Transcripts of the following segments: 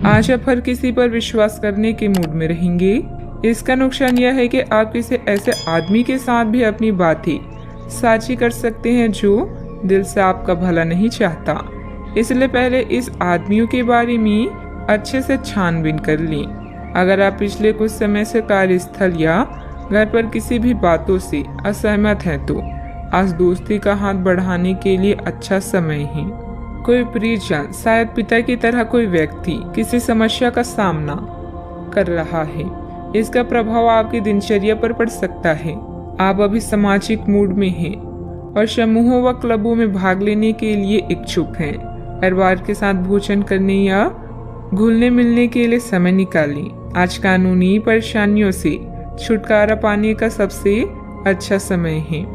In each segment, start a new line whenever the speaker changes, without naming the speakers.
आज आप हर किसी पर विश्वास करने के मूड में रहेंगे। इसका नुकसान यह है कि आप किसी ऐसे आदमी के साथ भी अपनी बातें साझी कर सकते हैं जो दिल से आपका भला नहीं चाहता। इसलिए पहले इस आदमियों के बारे में अच्छे से छानबीन कर लें। अगर आप पिछले कुछ समय से कार्यस्थल या घर पर किसी भी बातों से असहमत हैं तो आज दोस्ती का हाथ बढ़ाने के लिए अच्छा समय है। कोई परिजन, शायद पिता की तरह कोई व्यक्ति किसी समस्या का सामना कर रहा है। इसका प्रभाव आपकी दिनचर्या पर पड़ सकता है। आप अभी सामाजिक मूड में हैं और समूहों व क्लबों में भाग लेने के लिए इच्छुक हैं। परिवार के साथ भोजन करने या घुलने मिलने के लिए समय निकालें। आज कानूनी परेशानियों से छुटकारा पाने का सबसे अच्छा समय है।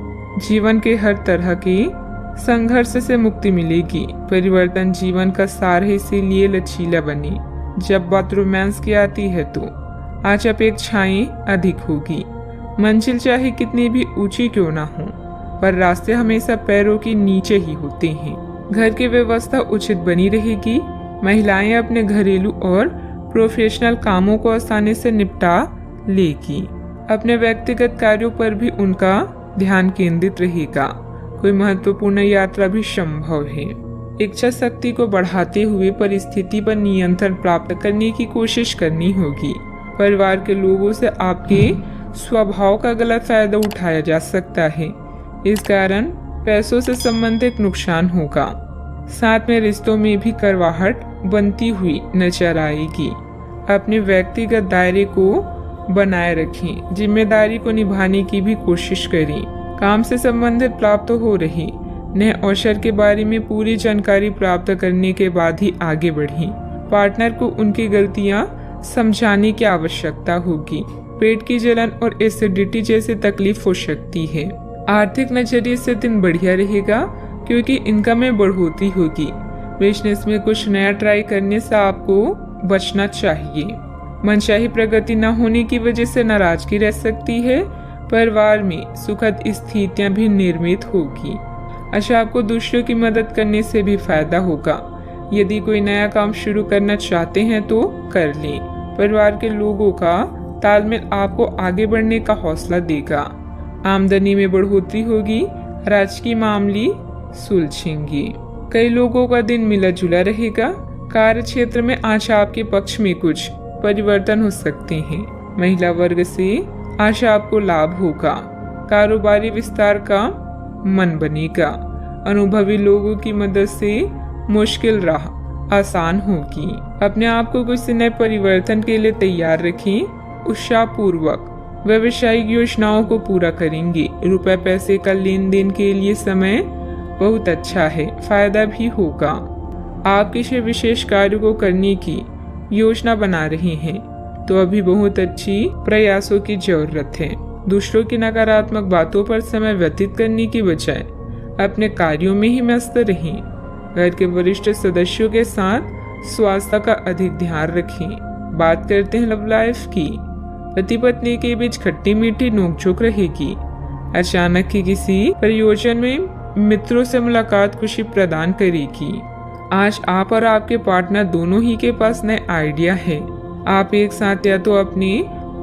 जीवन के हर तरह के संघर्ष से मुक्ति मिलेगी। परिवर्तन जीवन का सार है, इसीलिए लचीला बने। जब बात रोमांस की आती है तो आज अपेक्षाएं अधिक होगी। मंजिल चाहे कितनी भी ऊंची क्यों ना हो, पर रास्ते हमेशा पैरों के नीचे ही होते हैं। घर की व्यवस्था उचित बनी रहेगी। महिलाएं अपने घरेलू और प्रोफेशनल कामों को आसानी से निपटा लेगी। अपने व्यक्तिगत कार्यों पर भी उनका ध्यान केंद्रित रहेगा। कोई महत्वपूर्ण यात्रा भी संभव है। इच्छा शक्ति को बढ़ाते हुए परिस्थिति पर नियंत्रण प्राप्त करने की कोशिश करनी होगी। परिवार के लोगों से आपके स्वभाव का गलत फायदा उठाया जा सकता है। इस कारण पैसों से संबंधित नुकसान होगा। साथ में रिश्तों में भी कड़वाहट बनती हुई नजर आएगी। अपने व्यक्तिगत दायरे को बनाए रखें। जिम्मेदारी को निभाने की भी कोशिश करें। काम से संबंधित प्राप्त हो रही नए अवसर के बारे में पूरी जानकारी प्राप्त करने के बाद ही आगे बढ़ें। पार्टनर को उनकी गलतियां समझाने की आवश्यकता होगी। पेट की जलन और एसिडिटी जैसी तकलीफ हो सकती है। आर्थिक नजरिए से दिन बढ़िया रहेगा क्योंकि इनकम में बढ़ोतरी होगी। बिजनेस में कुछ नया ट्राई करने से आपको बचना चाहिए। मनचाही प्रगति न होने की वजह से नाराजगी रह सकती है। परिवार में सुखद स्थितियां भी निर्मित होगी। अच्छा, आपको दूसरों की मदद करने से भी फायदा होगा। यदि कोई नया काम शुरू करना चाहते हैं तो कर लें। परिवार के लोगों का तालमेल आपको आगे बढ़ने का हौसला देगा। आमदनी में बढ़ोतरी होगी। राजकीय मामले सुलझेंगे। कई लोगों का दिन मिला जुला रहेगा। कार्य क्षेत्र में आज आपके पक्ष में कुछ परिवर्तन हो सकते हैं। महिला वर्ग से आज आपको लाभ होगा। कारोबारी विस्तार का मन बनेगा। अनुभवी लोगों की मदद से मुश्किल राह आसान होगी। अपने आप को कुछ नए परिवर्तन के लिए तैयार रखें। उत्साहपूर्वक व्यावसायिक योजनाओं को पूरा करेंगे। रुपए पैसे का लेन देन के लिए समय बहुत अच्छा है। फायदा भी होगा। आप किसी विशेष कार्य को करने की योजना बना रहे हैं तो अभी बहुत अच्छी प्रयासों की जरूरत है। दूसरों की नकारात्मक बातों पर समय व्यतीत करने की बजाय अपने कार्यों में ही मस्त रहें। घर के वरिष्ठ सदस्यों के साथ स्वास्थ्य का अधिक ध्यान रखें। बात करते हैं लव लाइफ की। पति पत्नी के बीच खट्टी मीठी नोकझोंक रहेगी। अचानक ही किसी प्रयोजन में मित्रों से मुलाकात खुशी प्रदान करेगी। आज आप और आपके पार्टनर दोनों ही के पास नए आइडिया है। आप एक साथ या तो अपने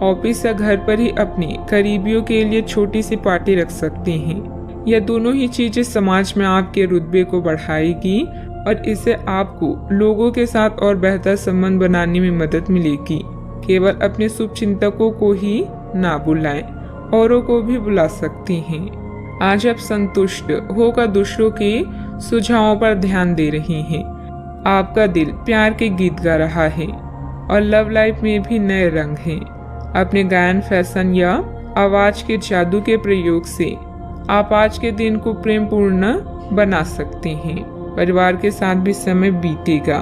ऑफिस या घर पर ही अपने करीबियों के लिए छोटी सी पार्टी रख सकते हैं। यह दोनों ही चीजें समाज में आपके रुतबे को बढ़ाएगी और इससे आपको लोगों के साथ और बेहतर संबंध बनाने में मदद मिलेगी। केवल अपने शुभ चिंतकों को ही ना बुलाएं, औरों को भी बुला सकते हैं। आज आप संतुष्ट होकर दूसरों के सुझावों पर ध्यान दे रहे हैं। आपका दिल प्यार के गीत गा रहा है और लव लाइफ में भी नए रंग हैं। अपने गायन, फैशन या आवाज के जादू के प्रयोग से आप आज के दिन को प्रेमपूर्ण बना सकते हैं। परिवार के साथ भी समय बीतेगा।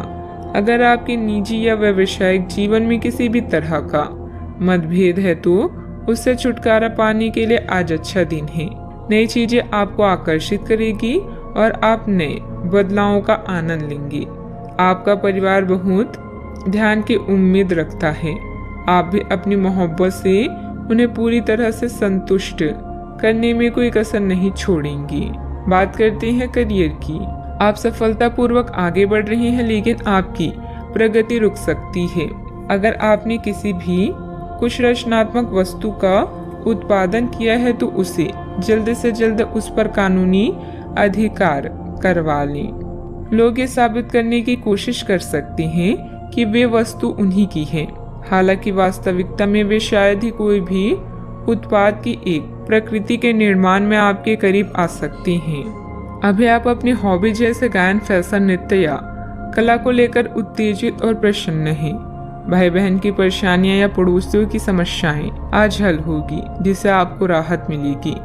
अगर आपके निजी या व्यावसायिक जीवन में किसी भी तरह का मतभेद है तो उससे छुटकारा पाने के लिए आज अच्छा दिन है। नई चीजें आपको आकर्षित करेगी और आप नए बदलावों का आनंद लेंगे। आपका परिवार बहुत ध्यान की उम्मीद रखता है। आप भी अपनी मोहब्बत से उन्हें पूरी तरह से संतुष्ट करने में कोई कसर नहीं छोड़ेंगी। बात करते हैं करियर की। आप सफलतापूर्वक आगे बढ़ रहे हैं, लेकिन आपकी प्रगति रुक सकती है। अगर आपने किसी भी कुछ रचनात्मक वस्तु का उत्पादन किया है तो उसे जल्द से जल्द उस पर कानूनी अधिकार करवा लें। लोग ये साबित करने की कोशिश कर सकते हैं कि वे वस्तु उन्हीं की है, हालांकि वास्तविकता में वे शायद ही कोई भी उत्पाद की एक प्रकृति के निर्माण में आपके करीब आ सकते हैं। अभी आप अपनी हॉबी जैसे गायन, फैशन, नृत्य या कला को लेकर उत्तेजित और प्रसन्न हैं। भाई बहन की परेशानियां या पड़ोसियों की समस्याएं आज हल होगी, जिससे आपको राहत मिलेगी।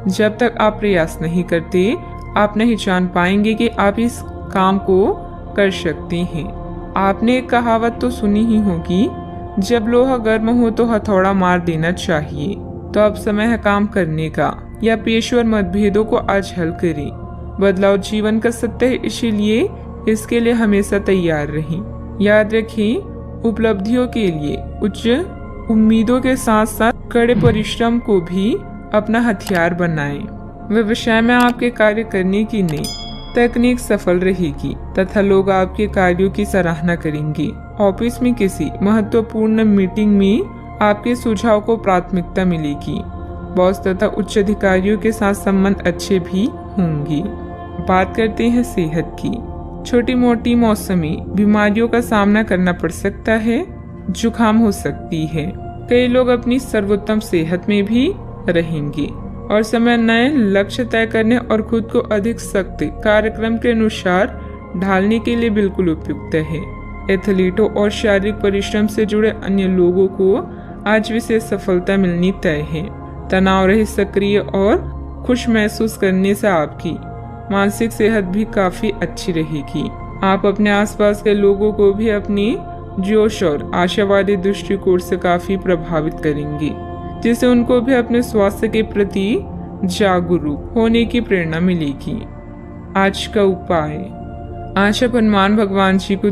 जब तक आप प्रयास नहीं करते, आप नहीं जान पाएंगे कि आप इस काम को कर सकते हैं। आपने एक कहावत तो सुनी ही होगी, जब लोहा गर्म हो तो हथौड़ा मार देना चाहिए। तो अब समय है काम करने का, या पेशेवर मतभेदों को आज हल करें। बदलाव जीवन का सत्य है, इसीलिए इसके लिए हमेशा तैयार रहें। याद रखें, उपलब्धियों के लिए उच्च उम्मीदों के साथ साथ कड़े परिश्रम को भी अपना हथियार बनाएं। व्यवसाय में आपके कार्य करने की नई तकनीक सफल रहेगी तथा लोग आपके कार्यों की सराहना करेंगे। ऑफिस में किसी महत्वपूर्ण मीटिंग में आपके सुझाव को प्राथमिकता मिलेगी। बॉस तथा उच्च अधिकारियों के साथ संबंध अच्छे भी होंगे। बात करते हैं सेहत की। छोटी मोटी मौसमी बीमारियों का सामना करना पड़ सकता है, जुकाम हो सकती है। कई लोग अपनी सर्वोत्तम सेहत में भी रहेंगे और समय नए लक्ष्य तय करने और खुद को अधिक सख्त कार्यक्रम के अनुसार ढालने के लिए बिल्कुल उपयुक्त है। एथलीटों और शारीरिक परिश्रम से जुड़े अन्य लोगों को आज विशेष सफलता मिलनी तय है। तनाव रहित, सक्रिय और खुश महसूस करने से आपकी मानसिक सेहत भी काफी अच्छी रहेगी। आप अपने आसपास के लोगों को भी अपनी जोश और आशावादी दृष्टिकोण से काफी प्रभावित करेंगे, जिससे उनको भी अपने स्वास्थ्य के प्रति जागरूक होने की प्रेरणा मिलेगी। आज का उपाय, आज आप हनुमान भगवान जी को